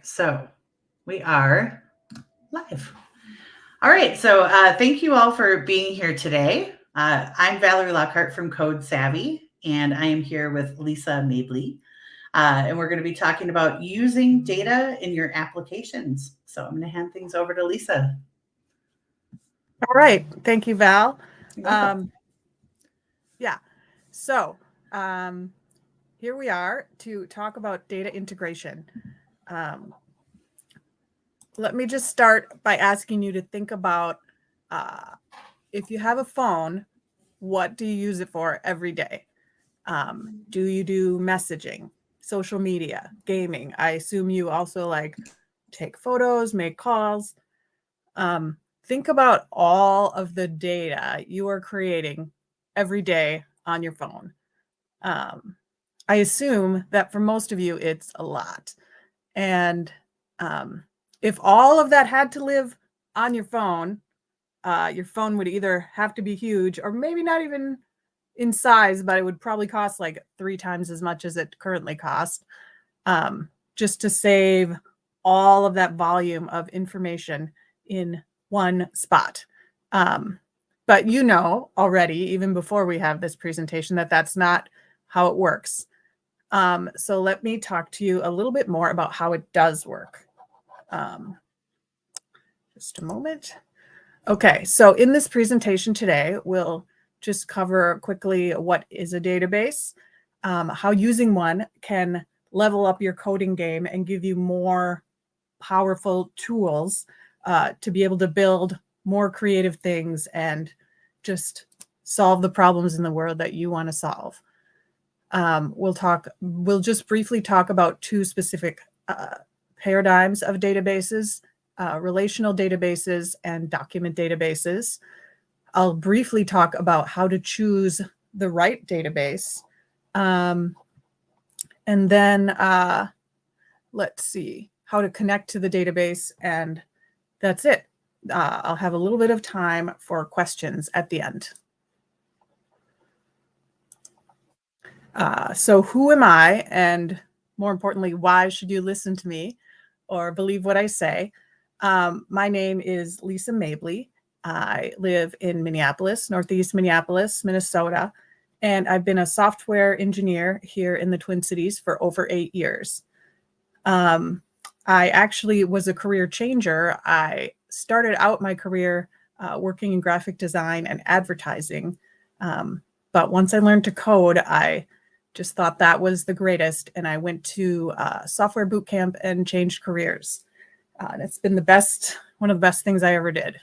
so we are live. All right, so thank you all for being here today. I'm Valerie Lockhart from Code Savvy, and I am here with Lisa Mabley. And we're going to be talking about using data in your applications. So I'm going to hand things over to Lisa. All right. Thank you, Val. You're welcome. Yeah. So here we are to talk about data integration. Let me just start by asking you to think about if you have a phone, what do you use it for every day? Do you do messaging, social media, gaming? I assume you also like take photos, make calls. Think about all of the data you are creating every day on your phone. I assume that for most of you, it's a lot. And if all of that had to live on your phone would either have to be huge or maybe not even in size, but it would probably cost like 3 times as much as it currently costs, just to save all of that volume of information in one spot. But you know already, even before we have this presentation, that that's not how it works. So let me talk to you a little bit more about how it does work. Just a moment. Okay, so in this presentation today, we'll just cover quickly what is a database, how using one can level up your coding game and give you more powerful tools to be able to build more creative things and just solve the problems in the world that you want to solve. We'll just briefly talk about 2 specific paradigms of databases, relational databases and document databases. I'll briefly talk about how to choose the right database. And then let's see, how to connect to the database, and that's it. I'll have a little bit of time for questions at the end. So who am I? And more importantly, why should you listen to me or believe what I say? My name is Lisa Mabley. I live in Minneapolis, Northeast Minneapolis, Minnesota, and I've been a software engineer here in the Twin Cities for over 8 years. I actually was a career changer. I started out my career working in graphic design and advertising. But once I learned to code, I just thought that was the greatest. And I went to software boot camp and changed careers. And it's been one of the best things I ever did.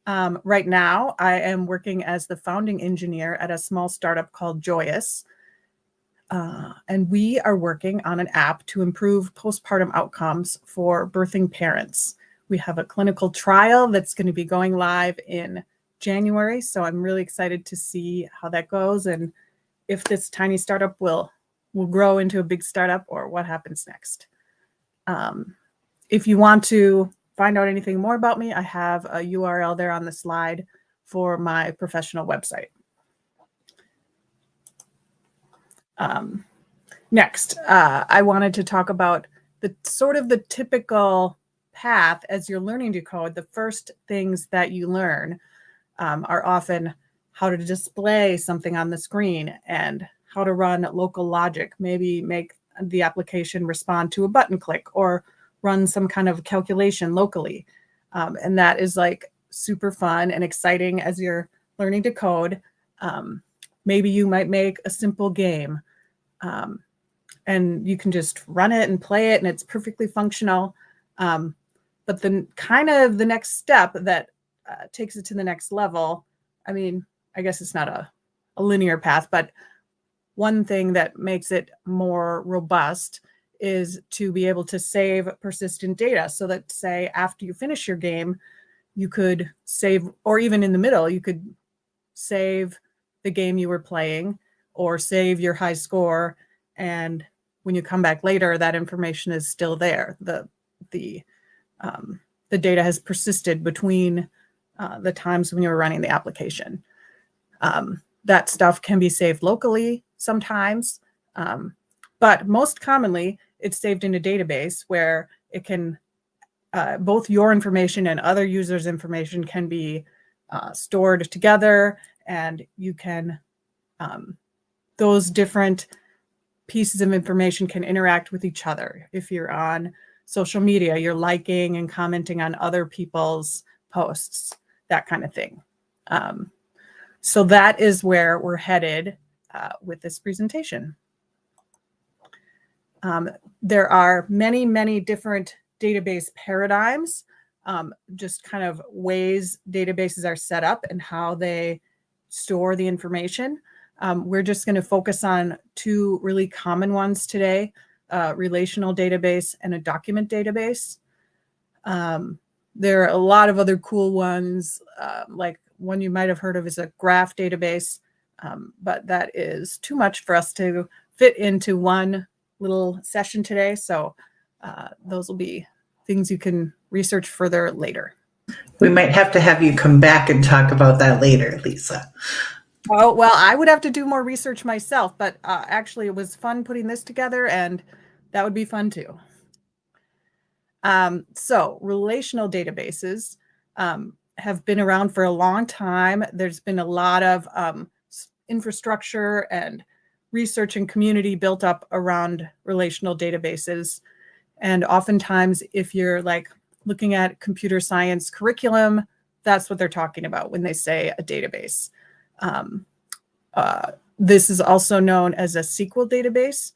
Right now, I am working as the founding engineer at a small startup called Joyous. And we are working on an app to improve postpartum outcomes for birthing parents. We have a clinical trial that's going to be going live in January. So I'm really excited to see how that goes and if this tiny startup will grow into a big startup or what happens next. If you want to find out anything more about me, I have a URL there on the slide for my professional website. Next, I wanted to talk about the typical path as you're learning to code. The first things that you learn are often how to display something on the screen and how to run local logic, maybe make the application respond to a button click or run some kind of calculation locally. And that is like super fun and exciting as you're learning to code. Maybe you might make a simple game and you can just run it and play it and it's perfectly functional. But then the next step that takes it to the next level, I mean, I guess it's not a linear path, but one thing that makes it more robust is to be able to save persistent data so that, say, after you finish your game, you could save, or even in the middle, you could save the game you were playing or save your high score. And when you come back later, that information is still there. The data has persisted between the times when you were running the application. That stuff can be saved locally sometimes, but most commonly it's saved in a database where it can, both your information and other users' information can be stored together, and you can, those different pieces of information can interact with each other. If you're on social media, you're liking and commenting on other people's posts, that kind of thing. So that is where we're headed with this presentation. There are many, many different database paradigms, just kind of ways databases are set up and how they store the information. We're just going to focus on two really common ones today, relational database and a document database. There are a lot of other cool ones, like one you might have heard of is a graph database, but that is too much for us to fit into one little session today. So those will be things you can research further later. We might have to have you come back and talk about that later, Lisa. Oh, well, I would have to do more research myself, but actually it was fun putting this together, and that would be fun too. So relational databases have been around for a long time. There's been a lot of infrastructure and research and community built up around relational databases. And oftentimes, if you're like looking at computer science curriculum, that's what they're talking about when they say a database. This is also known as a SQL database.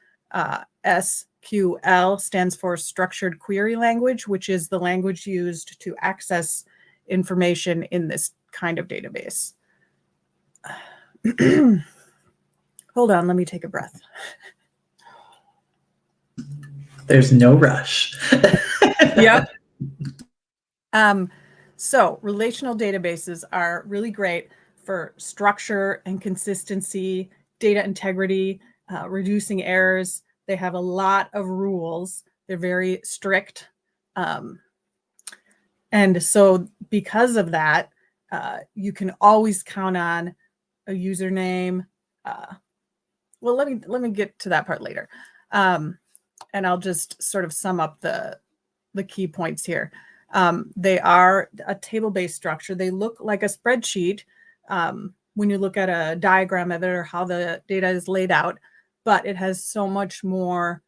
SQL stands for Structured Query Language, which is the language used to access information in this kind of database. Hold on, let me take a breath. There's no rush. Yep. So relational databases are really great for structure and consistency, data integrity, reducing errors. They have a lot of rules. They're very strict. And so because of that, you can always count on a username. Well, let me get to that part later. And I'll just sort of sum up the key points here. They are a table-based structure. They look like a spreadsheet when you look at a diagram of it or how the data is laid out, but it has so much more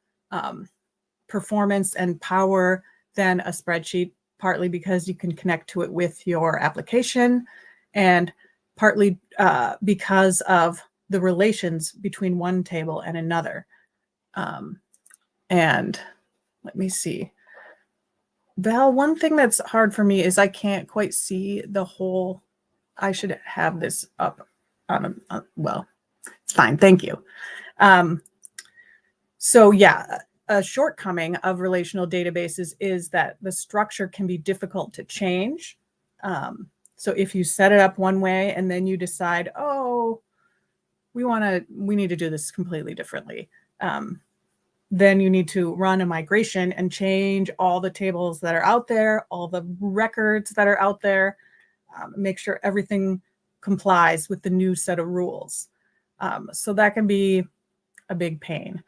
performance and power than a spreadsheet, partly because you can connect to it with your application, and partly because of the relations between one table and another. And let me see. Val, one thing that's hard for me is I can't quite see the whole. I should have this up on a, well, it's fine. Thank you. So yeah, a shortcoming of relational databases is that the structure can be difficult to change. So if you set it up one way and then you decide, oh, we need to do this completely differently, then you need to run a migration and change all the tables that are out there, all the records that are out there, make sure everything complies with the new set of rules. So that can be a big pain.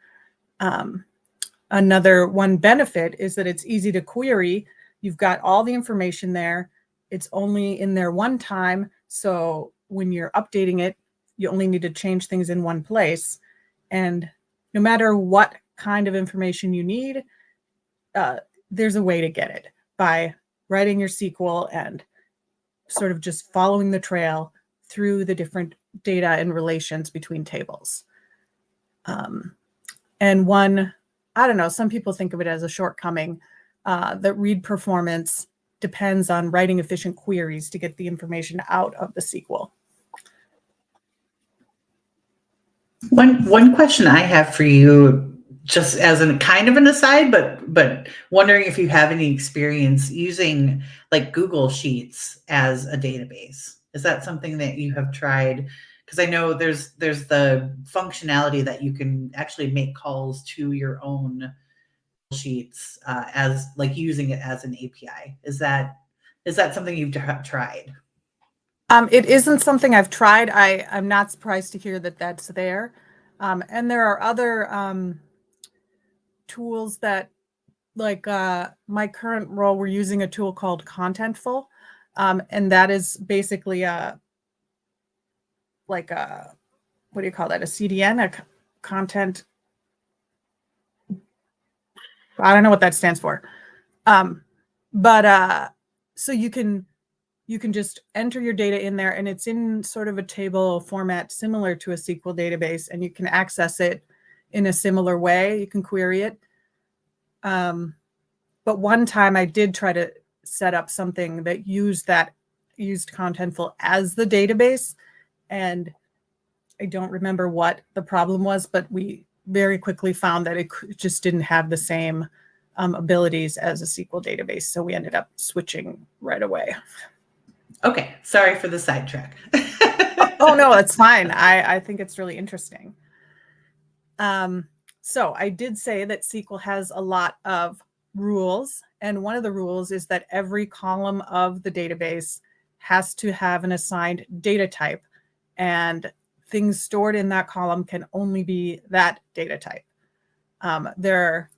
Another one benefit is that it's easy to query. You've got all the information there. It's only in there one time. So when you're updating it, you only need to change things in one place. And no matter what kind of information you need, there's a way to get it by writing your SQL and sort of just following the trail through the different data and relations between tables. And one, I don't know, some people think of it as a shortcoming, that read performance depends on writing efficient queries to get the information out of the SQL. One question I have for you, just as a kind of an aside, but wondering if you have any experience using like Google Sheets as a database. Is that something that you have tried? Because I know there's the functionality that you can actually make calls to your own Sheets as like using it as an API. Is that something you've tried? It isn't something I've tried. I'm not surprised to hear that that's there. And there are other tools that, like my current role, we're using a tool called Contentful. And that is basically like a, what do you call that? A CDN, a content. I don't know what that stands for. But so you can just enter your data in there, and it's in sort of a table format similar to a SQL database, and you can access it in a similar way. You can query it. But one time I did try to set up something that used Contentful as the database, and I don't remember what the problem was, but we very quickly found that it just didn't have the same abilities as a SQL database. So we ended up switching right away. Okay, sorry for the sidetrack. Oh no, that's fine. I think it's really interesting. So I did say that SQL has a lot of rules, and one of the rules is that every column of the database has to have an assigned data type, and things stored in that column can only be that data type. There are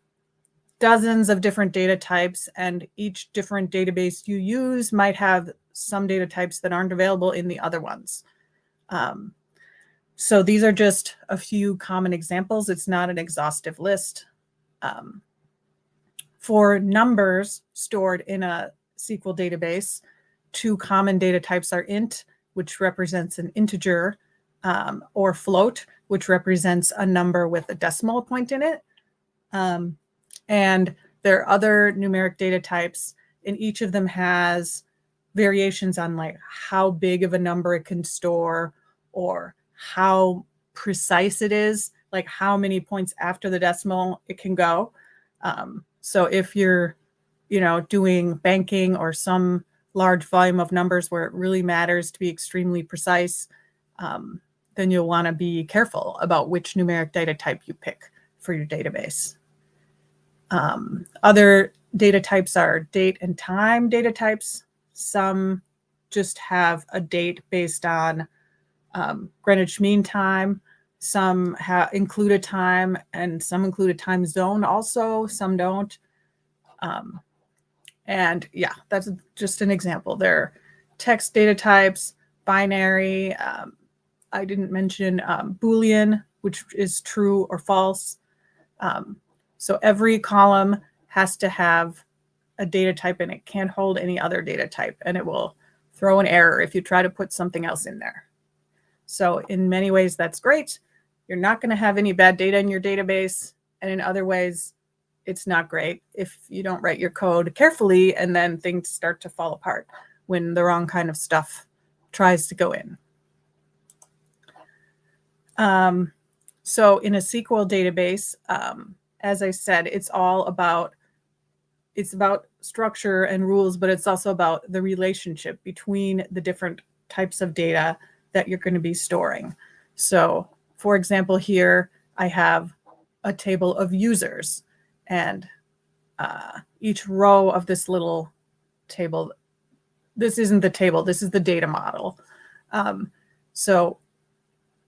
dozens of different data types, and each different database you use might have some data types that aren't available in the other ones. So these are just a few common examples. It's not an exhaustive list. For numbers stored in a SQL database, two common data types are int, which represents an integer, or float, which represents a number with a decimal point in it. And there are other numeric data types, and each of them has variations on like how big of a number it can store, or how precise it is, like how many points after the decimal it can go. So if you're, doing banking or some large volume of numbers where it really matters to be extremely precise, then you'll want to be careful about which numeric data type you pick for your database. Other data types are date and time data types. Some just have a date based on Greenwich Mean Time. Some include a time, and some include a time zone also. Some don't. And yeah, that's just an example. There are text data types, binary. I didn't mention Boolean, which is true or false. So every column has to have a data type, and it can't hold any other data type, and it will throw an error if you try to put something else in there. So in many ways, that's great. You're not going to have any bad data in your database. And in other ways, it's not great if you don't write your code carefully, and then things start to fall apart when the wrong kind of stuff tries to go in. So in a SQL database, as I said, it's about structure and rules, but it's also about the relationship between the different types of data that you're going to be storing. So for example, here I have a table of users, and each row of this little table, this isn't the table, this is the data model. So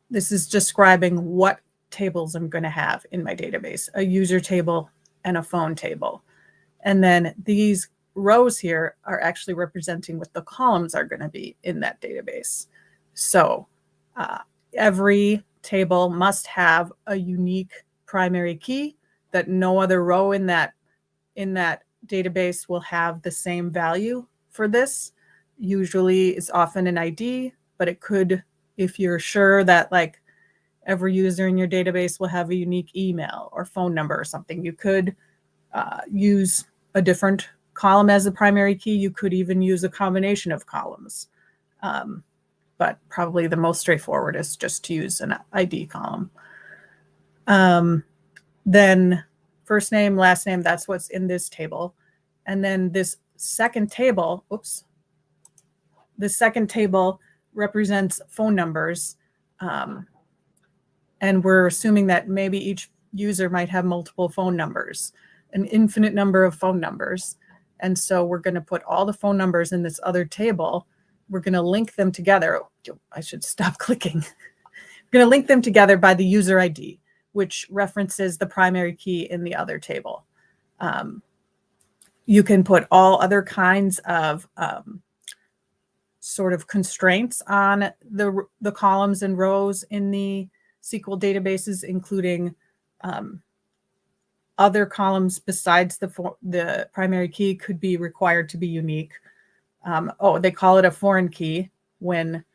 this is describing what tables I'm going to have in my database: a user table and a phone table. And then these rows here are actually representing what the columns are going to be in that database. So every table must have a unique primary key that no other row in that database will have the same value for this. Usually it's often an ID, but it could, if you're sure that like every user in your database will have a unique email or phone number or something, you could use a different column as a primary key. You could even use a combination of columns. But probably the most straightforward is just to use an ID column. Then first name, last name, that's what's in this table. And then this second table, this second table represents phone numbers. And we're assuming that maybe each user might have multiple phone numbers, an infinite number of phone numbers. And so we're going to put all the phone numbers in this other table. We're going to link them together. I should stop clicking. We're going to link them together by the user ID. which references the primary key in the other table. You can put all other kinds of sort of constraints on the columns and rows in the SQL databases, including other columns besides the primary key could be required to be unique. They call it a foreign key when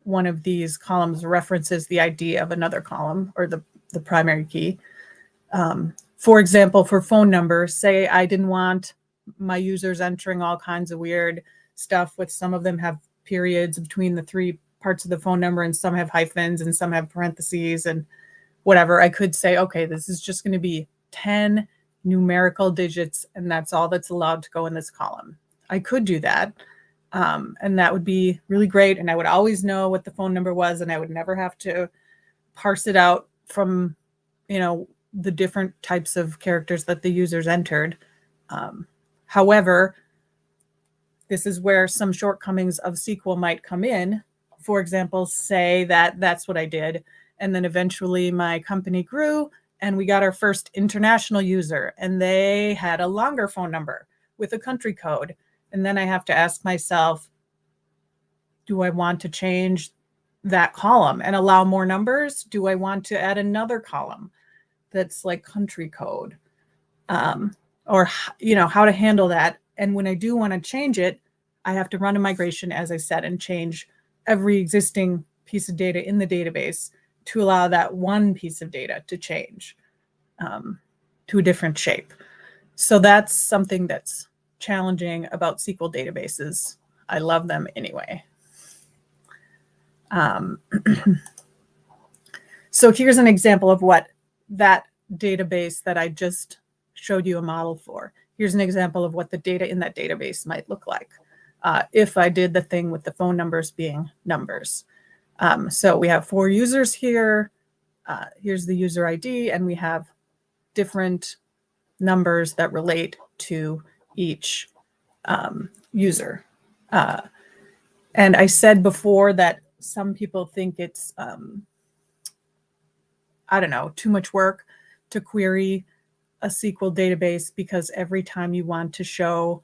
one of these columns references the ID of another column or the primary key. For example, for phone numbers, say I didn't want my users entering all kinds of weird stuff with some of them have periods between the three parts of the phone number and some have hyphens and some have parentheses and whatever. I could say, okay, this is just going to be 10 numerical digits and that's all that's allowed to go in this column. I could do that. And that would be really great. And I would always know what the phone number was and I would never have to parse it out from, the different types of characters that the users entered. However, this is where some shortcomings of SQL might come in. For example, say that that's what I did. And then eventually my company grew and we got our first international user and they had a longer phone number with a country code. And then I have to ask myself, do I want to change that column and allow more numbers? Do I want to add another column that's like country code? Or, how to handle that. And when I do want to change it, I have to run a migration, as I said, and change every existing piece of data in the database to allow that one piece of data to change to a different shape. So that's something that's challenging about SQL databases. I love them anyway. So here's an example of what that database that I just showed you a model for. Here's an example of what the data in that database might look like if I did the thing with the phone numbers being numbers. So we have 4 users here. Here's the user ID, and we have different numbers that relate to each user. And I said before that some people think it's, too much work to query a SQL database because every time you want to show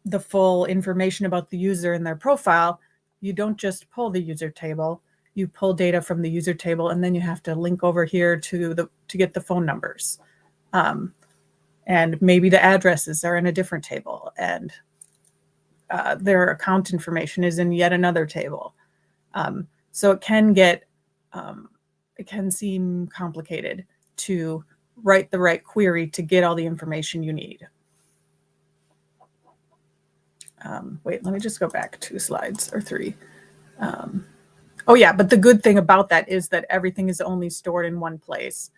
the full information about the user and their profile, you don't just pull the user table, you pull data from the user table and then you have to link over here to get the phone numbers. And maybe the addresses are in a different table and their account information is in yet another table. So it can get, it can seem complicated to write the right query to get all the information you need. Wait, let me just go back 2 slides or 3. Oh yeah, but the good thing about that is that everything is only stored in one place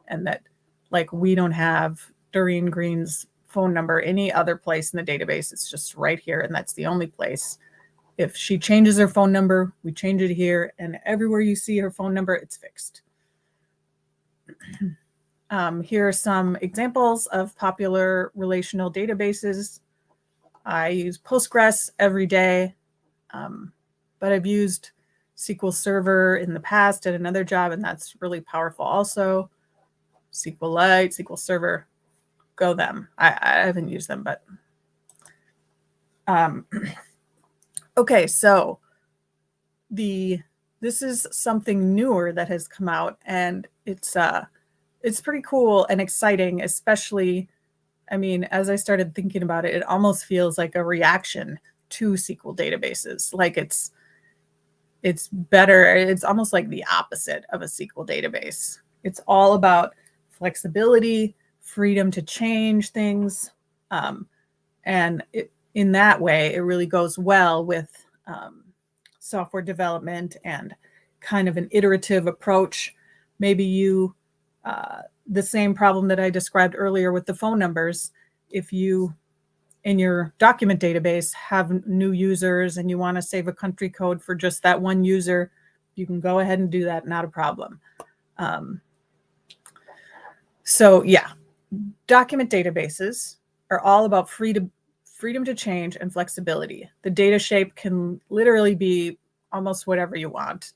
and that like we don't have Doreen Green's phone number any other place in the database. It's just right here and that's the only place. If she changes her phone number, we change it here and everywhere you see her phone number, it's fixed. Here are some examples of popular relational databases. I use Postgres every day, but I've used SQL Server in the past at another job, and that's really powerful also. SQLite, SQL Server, go them. I haven't used them, but okay, so this is something newer that has come out, and it's pretty cool and exciting, especially, I mean, as I started thinking about it, it almost feels like a reaction to SQL databases. Like it's better. It's almost like the opposite of a SQL database. It's all about flexibility, freedom to change things. And in that way, it really goes well with software development and kind of an iterative approach. Maybe the same problem that I described earlier with the phone numbers, if you in your document database have new users and you want to save a country code for just that one user, you can go ahead and do that, not a problem. So yeah, document databases are all about freedom to change and flexibility. The data shape can literally be almost whatever you want.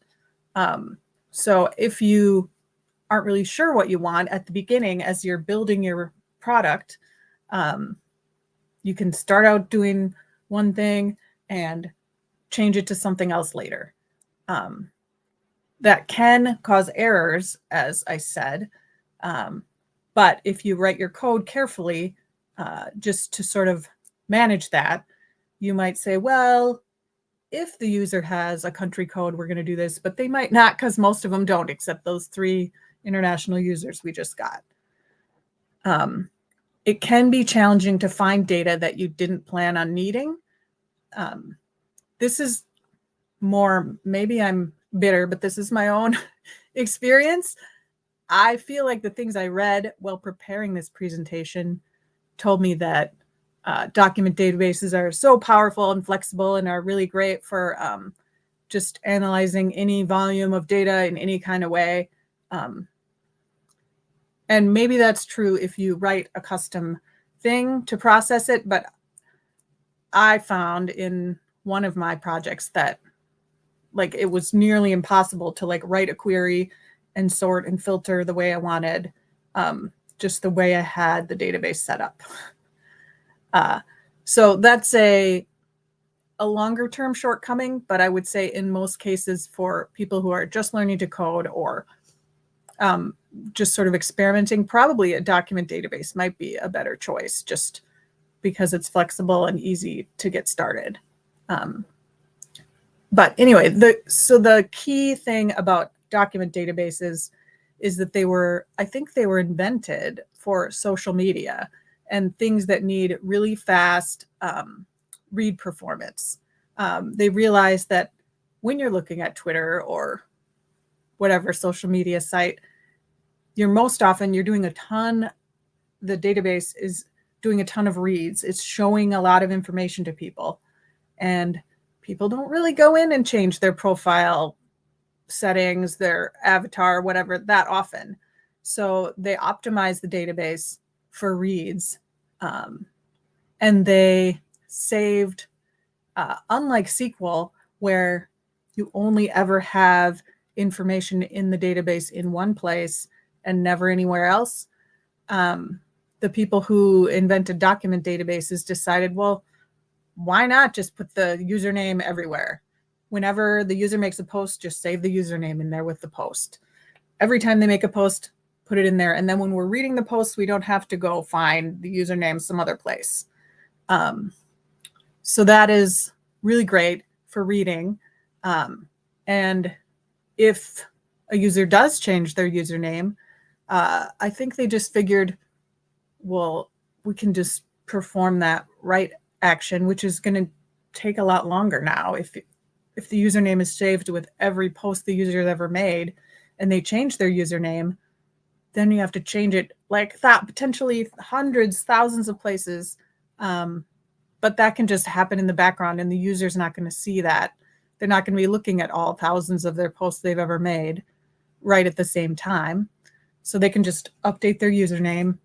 So if you aren't really sure what you want at the beginning as you're building your product, you can start out doing one thing and change it to something else later. That can cause errors, as I said. But if you write your code carefully, just to sort of manage that, you might say, well, if the user has a country code, we're going to do this, but they might not, because most of them don't, except those 3 international users we just got. It can be challenging to find data that you didn't plan on needing. This is more, maybe I'm bitter, but this is my own experience. I feel like the things I read while preparing this presentation told me that document databases are so powerful and flexible and are really great for just analyzing any volume of data in any kind of way. And maybe that's true if you write a custom thing to process it, but I found in one of my projects that like it was nearly impossible to like write a query and sort and filter the way I wanted, just the way I had the database set up. So that's a longer term shortcoming, but I would say in most cases for people who are just learning to code or just sort of experimenting, probably a document database might be a better choice just because it's flexible and easy to get started. But anyway, the key thing about document databases is that I think they were invented for social media and things that need really fast read performance. They realized that when you're looking at Twitter or whatever social media site, you're doing a ton, the database is doing a ton of reads. It's showing a lot of information to people. And people don't really go in and change their profile settings, their avatar, whatever, that often. So they optimize the database for reads. And they saved, unlike SQL, where you only ever have information in the database in one place and never anywhere else. The people who invented document databases decided, well, why not just put the username everywhere? Whenever the user makes a post, just save the username in there with the post. Every time they make a post, put it in there. And then when we're reading the post, we don't have to go find the username some other place. So that is really great for reading. And if a user does change their username, I think they just figured, well, we can just perform that write action, which is going to take a lot longer now. If the username is saved with every post the user has ever made and they change their username, then you have to change it like that, potentially hundreds, thousands of places. But that can just happen in the background and the user's not going to see that. They're not going to be looking at all thousands of their posts they've ever made right at the same time. So they can just update their username.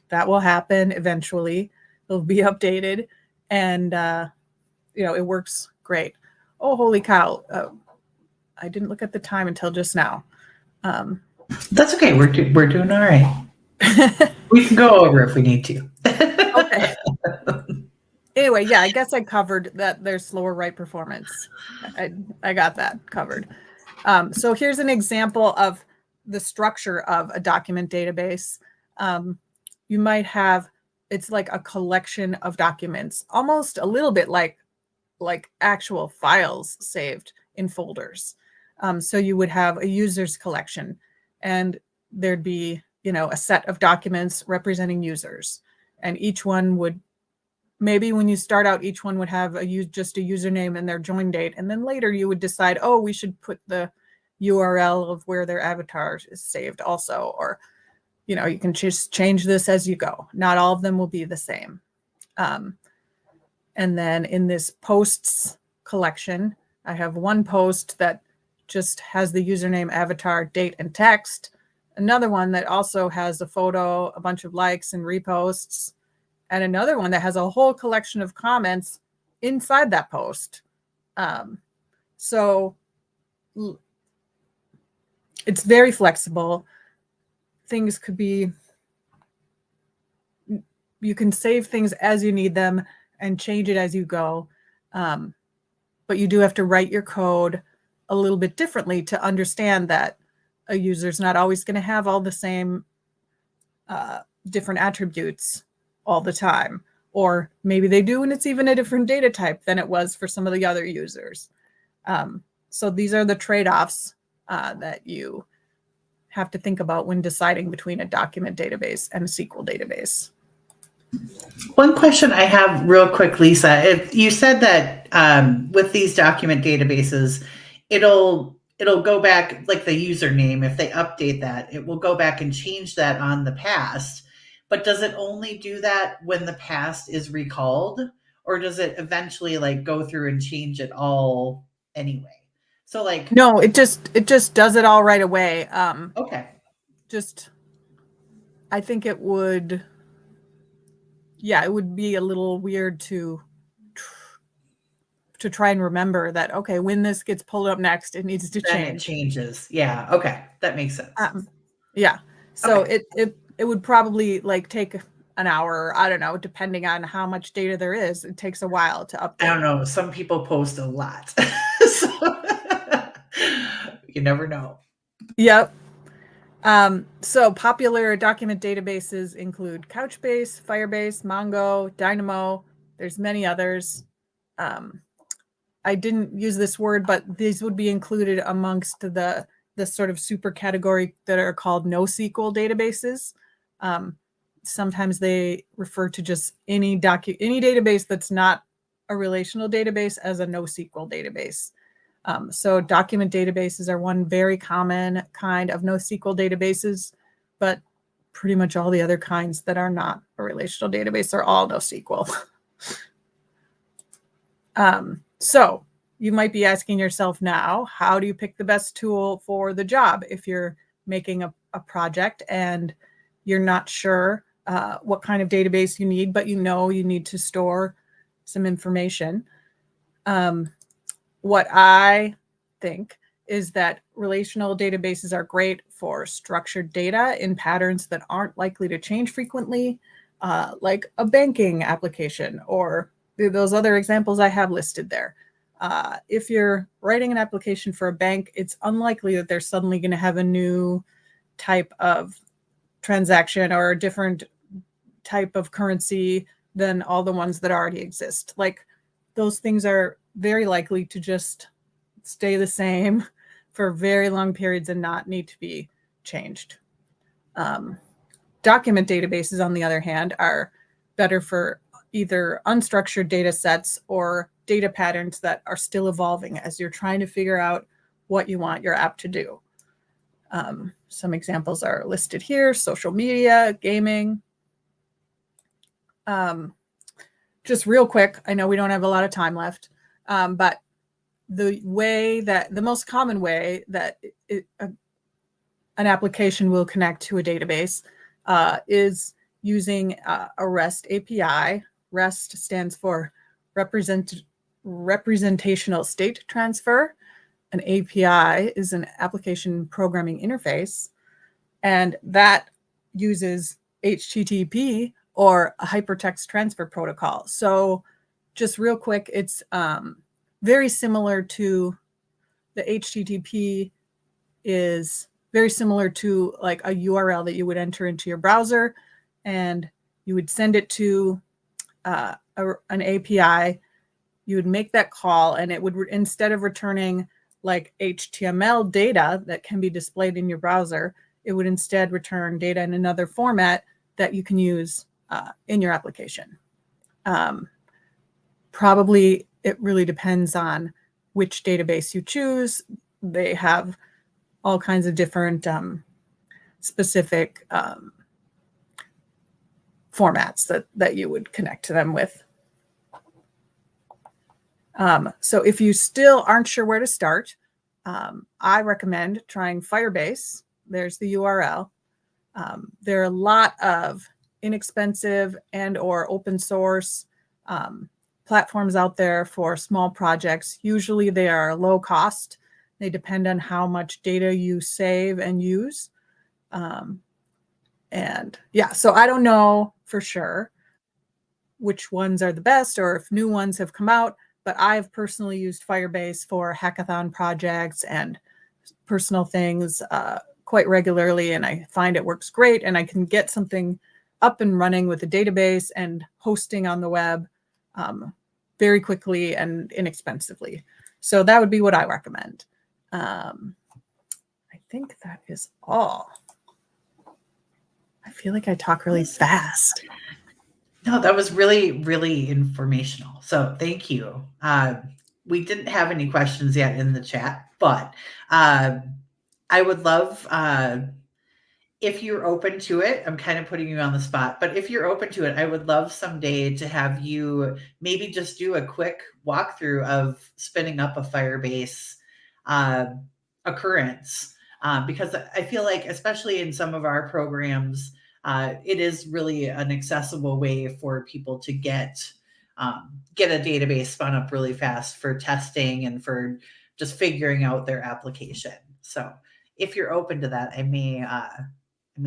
That will happen eventually. It'll be updated and, it works great. Oh, holy cow. I didn't look at the time until just now. That's okay. We're doing all right. We can go over if we need to. Okay. Anyway, yeah, I guess I covered that there's slower write performance. I got that covered. So here's an example of the structure of a document database. You might have, it's like a collection of documents, almost a little bit like actual files saved in folders. So you would have a user's collection and there'd be, a set of documents representing users. And each one would, maybe when you start out, each one would have just a username and their join date. And then later you would decide, oh, we should put the URL of where their avatar is saved also. Or, you can just change this as you go. Not all of them will be the same. And then in this posts collection, I have one post that just has the username, avatar, date, and text. Another one that also has a photo, a bunch of likes and reposts, and another one that has a whole collection of comments inside that post. So it's very flexible. things could be, you can save things as you need them and change it as you go. But you do have to write your code a little bit differently to understand that a user's not always going to have all the same different attributes all the time. Or maybe they do, and it's even a different data type than it was for some of the other users. So these are the trade-offs that you have to think about when deciding between a document database and a SQL database. One question I have real quick, Lisa, if you said that with these document databases, it'll go back, like the username, if they update that, it will go back and change that on the past. But does it only do that when the past is recalled, or does it eventually like go through and change it all anyway? So like, no, it just does it all right away. Okay. I think it would, it would be a little weird to try and remember that, okay, when this gets pulled up next, it needs to Then it change. changes. Yeah. Okay. That makes sense. So Okay. it would probably like take an hour, I don't know, depending on how much data there is. It takes a while to update. I don't know. Some people post a lot. So you never know. Yep. So popular document databases include Couchbase, Firebase, Mongo, Dynamo. There's many others. I didn't use this word, but these would be included amongst the sort of super category that are called NoSQL databases. Sometimes they refer to just any database that's not a relational database as a NoSQL database. So document databases are one very common kind of NoSQL databases, but pretty much all the other kinds that are not a relational database are all NoSQL. So you might be asking yourself now, how do you pick the best tool for the job if you're making a project and you're not sure what kind of database you need, but you know you need to store some information? What I think is that relational databases are great for structured data in patterns that aren't likely to change frequently, like a banking application or those other examples I have listed there. If you're writing an application for a bank, it's unlikely that they're suddenly going to have a new type of transaction or a different type of currency than all the ones that already exist. Like, those things are very likely to just stay the same for very long periods and not need to be changed. Document databases, on the other hand, are better for either unstructured data sets or data patterns that are still evolving as you're trying to figure out what you want your app to do. Some examples are listed here: social media, gaming. Just real quick, I know we don't have a lot of time left, but the most common way that an application will connect to a database is using a REST API. REST stands for Representational State Transfer. An API is an application programming interface, and that uses HTTP or a hypertext transfer protocol. So just real quick, it's very similar to the HTTP is very similar to like a URL that you would enter into your browser, and you would send it to an API. You would make that call, and it would, instead of returning like HTML data that can be displayed in your browser, it would instead return data in another format that you can use in your application. Probably it really depends on which database you choose. They have all kinds of different specific formats that you would connect to them with. So if you still aren't sure where to start, I recommend trying Firebase. There's the URL. There are a lot of inexpensive and or open source platforms out there for small projects. Usually they are low cost. They depend on how much data you save and use. And yeah, so I don't know for sure which ones are the best or if new ones have come out, but I've personally used Firebase for hackathon projects and personal things quite regularly, and I find it works great, and I can get something up and running with a database and hosting on the web very quickly and inexpensively. So that would be what I recommend. I think that is all. I feel like I talk really fast. No, that was really, really informational. So thank you. We didn't have any questions yet in the chat, but I would love if you're open to it. I'm kind of putting you on the spot, but if you're open to it, I would love someday to have you maybe just do a quick walkthrough of spinning up a Firebase occurrence, because I feel like, especially in some of our programs, it is really an accessible way for people to get a database spun up really fast for testing and for just figuring out their application. So if you're open to that, I may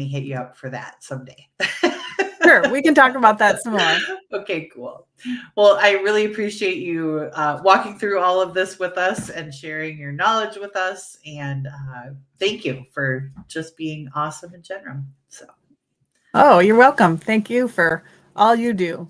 hit you up for that someday. Sure, we can talk about that some more. Okay, cool. Well, I really appreciate you walking through all of this with us and sharing your knowledge with us. And thank you for just being awesome in general. So, oh, you're welcome. Thank you for all you do.